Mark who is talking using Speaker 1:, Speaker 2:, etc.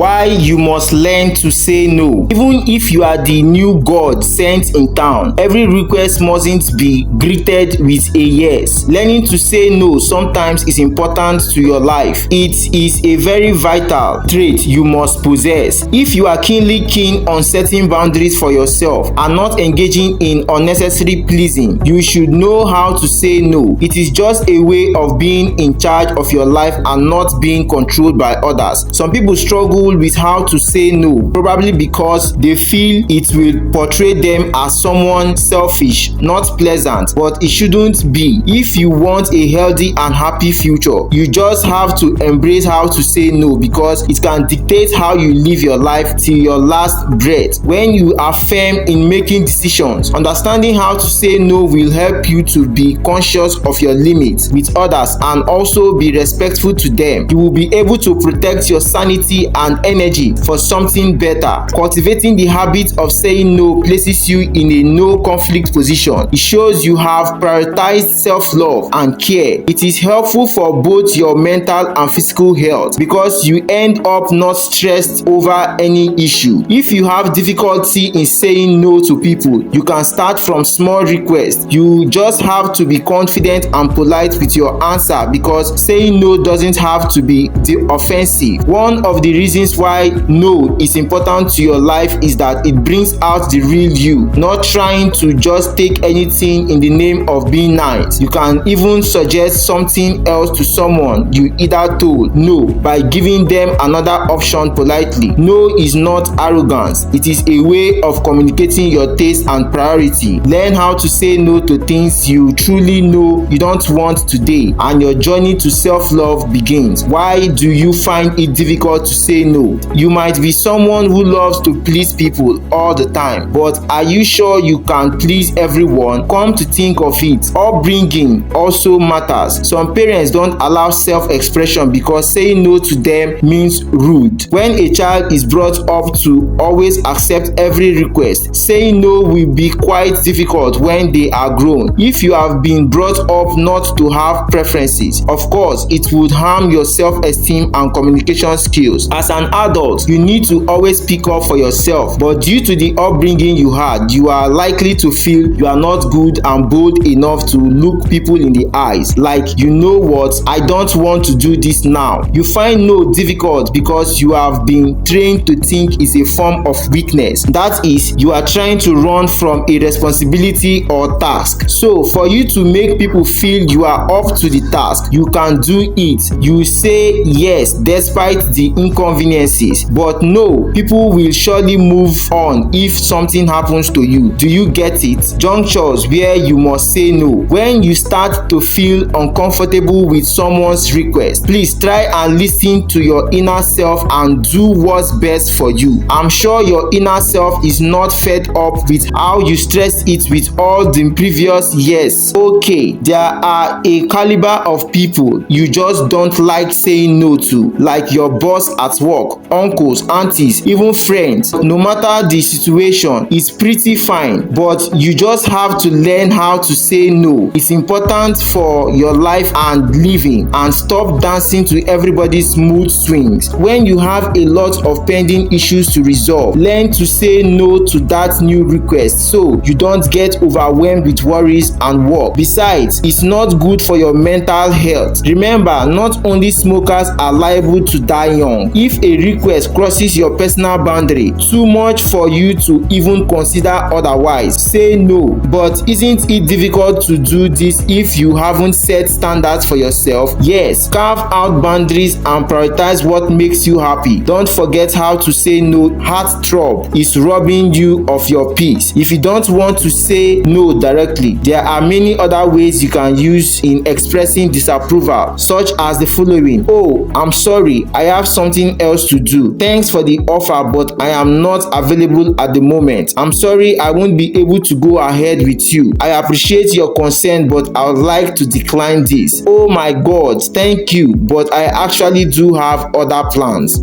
Speaker 1: Why you must learn to say no. Even if you are the new god sent in town, every request mustn't be greeted with a yes. Learning to say no sometimes is important to your life. It is a very vital trait you must possess. If you are keenly keen on setting boundaries for yourself and not engaging in unnecessary pleasing, you should know how to say no. It is just a way of being in charge of your life and not being controlled by others. Some people struggle with how to say no, probably because they feel it will portray them as someone selfish, not pleasant, but it shouldn't be. If you want a healthy and happy future, you just have to embrace how to say no, because it can dictate how you live your life till your last breath. When you are firm in making decisions, understanding how to say no will help you to be conscious of your limits with others and also be respectful to them. You will be able to protect your sanity and energy for something better. Cultivating the habit of saying no places you in a no conflict position. It shows you have prioritized self-love and care. It is helpful for both your mental and physical health because you end up not stressed over any issue. If you have difficulty in saying no to people, you can start from small requests. You just have to be confident and polite with your answer, because saying no doesn't have to be offensive. One of the reasons why no is important to your life is that it brings out the real you, not trying to just take anything in the name of being nice. You can even suggest something else to someone you either told no by giving them another option politely. No is not arrogance. It is a way of communicating your taste and priority. Learn how to say no to things you truly know you don't want today, and your journey to self-love begins. Why do you find it difficult to say no? You might be someone who loves to please people all the time, but are you sure you can please everyone? Come to think of it, upbringing also matters. Some parents don't allow self-expression because saying no to them means rude. When a child is brought up to always accept every request, saying no will be quite difficult when they are grown. If you have been brought up not to have preferences, of course, it would harm your self-esteem and communication skills. As an adult, you need to always speak up for yourself, but due to the upbringing you had, you are likely to feel you are not good and bold enough to look people in the eyes. Like, you know what, I don't want to do this now. You find no difficult because you have been trained to think it's a form of weakness. That is, you are trying to run from a responsibility or task. So for you to make people feel you are up to the task, you can do it. You say yes despite the inconveniences, but no, people will surely move on if something happens to you. Do you get it? Junctures where you must say no. When you start to feel uncomfortable with someone's request, please try and listen to your inner self and do what's best for you. I'm sure your inner self is not fed up with how you stressed it with all the previous yes. Okay, there are a caliber of people you just don't like saying no to, like your boss at work, uncles, aunties, even friends. No matter the situation, it's pretty fine, but you just have to learn how to say no. It's important for your life and living, and stop dancing to everybody's mood swings. When you have a lot of pending issues to resolve, learn to say no to that new request so you don't get overwhelmed with worries and work. Besides, it's not good for your mental health. Remember, not only smokers are liable to die young. If a request crosses your personal boundary, too much for you to even consider otherwise, say no. But isn't it difficult to do this if you haven't set standards for yourself? Yes, carve out boundaries and prioritize what makes you happy. Don't forget how to say no. Heartthrob is robbing you of your peace. If you don't want to say no directly, there are many other ways you can use in expressing disapproval, such as the following: oh, I'm sorry, I have something else to do. Thanks for the offer, but I am not available at the moment. I'm sorry, I won't be able to go ahead with you. I appreciate your concern, but I would like to decline this. Oh my God, thank you, but I actually do have other plans.